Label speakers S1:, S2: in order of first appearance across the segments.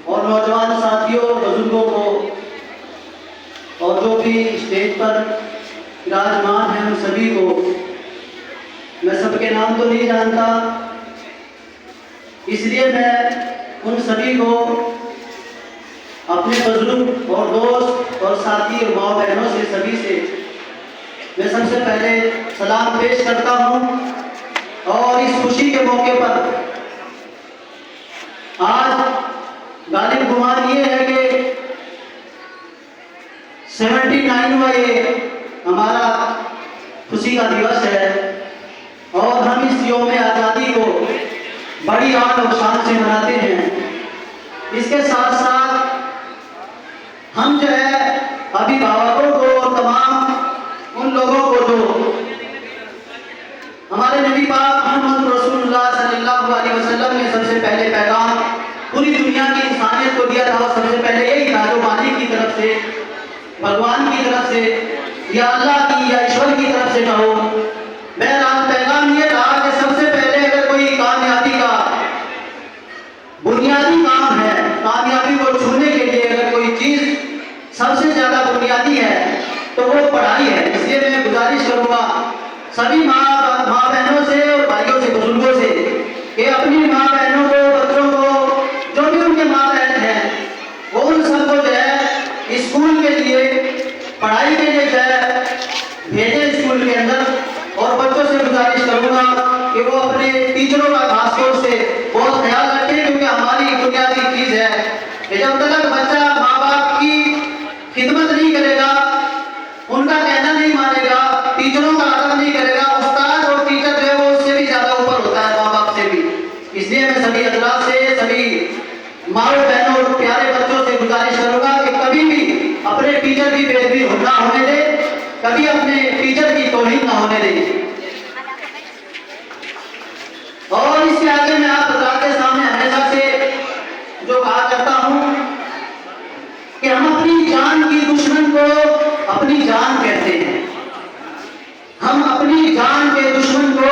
S1: और नौजवान साथियों, बुजुर्गों को और जो भी स्टेज पर विराजमान हैं उन सभी को, मैं सबके नाम तो नहीं जानता, इसलिए मैं उन सभी को अपने बुजुर्ग और दोस्त और साथी और माँ बहनों से सभी से मैं सबसे पहले सलाम पेश करता हूँ। और इस खुशी के मौके पर आज गालिब गुमान ये है कि 79वां ये हमारा खुशी का दिवस है और हम इस यौम आज़ादी को बड़ी आन और शान से मनाते हैं। इसके साथ साथ हम जो है अभिभावकों को और तमाम उन लोगों को जो हमारे नबी पाक मोहम्मद रसूलुल्लाह सल्लल्लाहु अलैहि वसल्लम ने सबसे पहले पैगाम पूरी दुनिया की इंसानियत को दिया था, सबसे पहले यही था जो मालिक की तरफ से, भगवान की तरफ से या अल्लाह की या ईश्वर की तरफ से कहो। बहरहाल पैगाम ये था कि सबसे पहले अगर कोई कामयाबी का बुनियादी काम है, कामयाबी को छूने के लिए अगर कोई चीज सबसे ज्यादा बुनियादी है तो वो पढ़ाई है। इसलिए मैं गुजारिश करूंगा सभी माँ बहनों से और भाइयों से, बुजुर्गों से कि अपनी माँ बहनों को, बच्चों को, जो भी उनके माँ बहन हैं, वो उन सबको जो है स्कूल के लिए, पढ़ाई के लिए जो है भेजें स्कूल के अंदर। और बच्चों से गुजारिश करूंगा कि वो अपने टीचरों का खासतौर से बहुत ख्याल रखें, क्योंकि हमारी बुनियादी चीज है कि जब तक बच्चा माँ बाप की खिदमत नहीं करेगा, उनका कहना नहीं मानेगा, टीचरों का आदर नहीं करेगा, उस्ताद और टीचर जो है वो उससे भी ज्यादा ऊपर होता है, माँ बाप से भी। इसलिए मैं सभी हजरात से, सभी माँ बहनों और प्यारे बच्चों से गुजारिश करूंगा कि कभी भी अपने टीचर की बेइज्जती ना होने दे, कभी अपने टीचर की तौहीन ना होने दे। और इसके आगे मैं आप हजरात के सामने हमेशा से जो कहा करता हूं कि हम अपनी जान की दुश्मन को अपनी जान कहते हैं, हम अपनी जान के दुश्मन को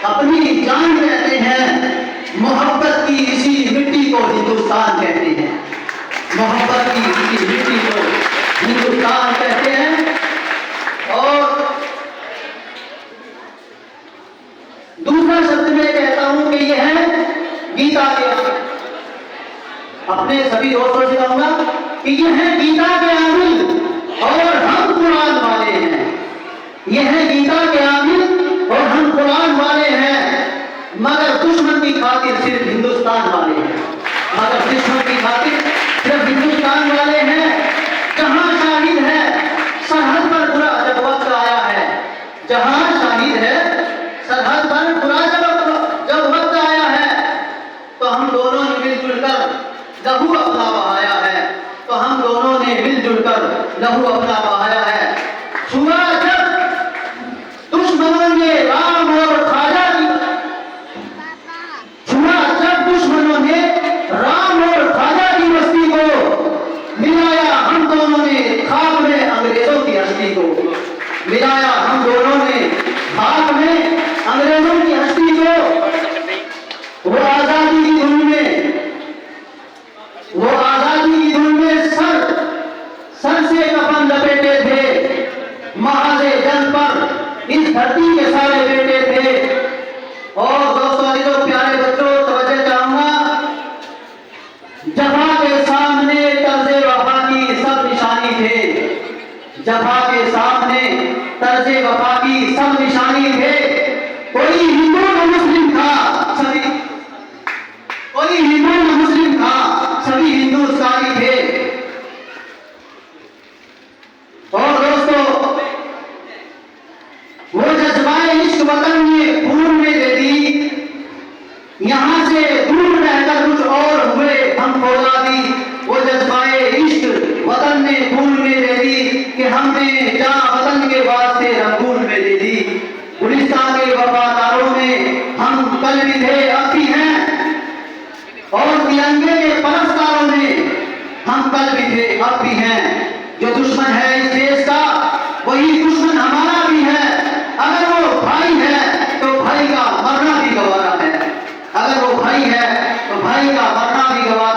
S1: अपनी जान कहते हैं। मोहब्बत की इसी मिट्टी को हिंदुस्तान कहते हैं, मोहब्बत की इसी मिट्टी को हिंदुस्तान कहते हैं। और दूसरा शब्द मैं कहता हूं कि यह है गीता के, अपने सभी दोस्तों से कहूंगा कि यह है गीता के आमिल और हम कुरान वाले हैं। यह है गीता के आमिल और हम कुरान वाले हैं, मगर दुश्मन की खातिर सिर्फ हिंदुस्तान वाले हैं, मगर दुश्मन की खातिर सिर्फ हिंदुस्तान वाले हैं। जहां शाहिद है सरहद पर बुरा जब वक्त आया है, जहां शाहिद है सरहद पर बुरा जब वक्त आया है, तो हम दोनों ने मिलजुल कर लहू अपना बहाया है, तो हम दोनों ने मिलजुल कर लहू अपना बहाया है। छुआ जब दुश्मनों ने राम और खाजा की, छुआ जब दुश्मनों ने राम और खाजा की बस्ती को, मिलाया हम दोनों ने खाक में अंग्रेजों की हस्ती को, मिलाया हम दोनों ने खाक में अंग्रेजों की हस्ती को। वो आजादी की धुन में, वो आजादी की धुन में सर से कफन लपेटे थे, महाजे जंग पर इस धरती के सारे बेटे थे। और दोस्तों, जो प्यारे बच्चों, तवज्जो चाहूंगा, जफा के सामने तर्ज़े वफा की सब निशानी थे, जफा के सामने तर्ज़े वफा की सब निशानी थे। कोई हिंदू न मुस्लिम था, सभी, कोई हिंदू न मुस्लिम था, सभी हिंदुस्तानी थे। और दोस्तों, वो जज्बाए इश्क वतन ने खून में दे दी, यहां से दूर रहकर कुछ और हुए हम फौलादी। वो जज्बाए इश्क वतन ने खून में दे दी कि हमने जहां वतन के वास्ते रंगून में दे दी। गुलिस्तान के वफादारों में हम कल भी थे, अब भी हैं, और तिरंगे के परस्तारों में हम कल भी थे, अब भी हैं। जो दुश्मन है इस देश का, वही दुश्मन हमारा भी है। अगर वो भाई है तो भाई का मरना भी गवारा है, अगर वो भाई है तो भाई का मरना भी गवारा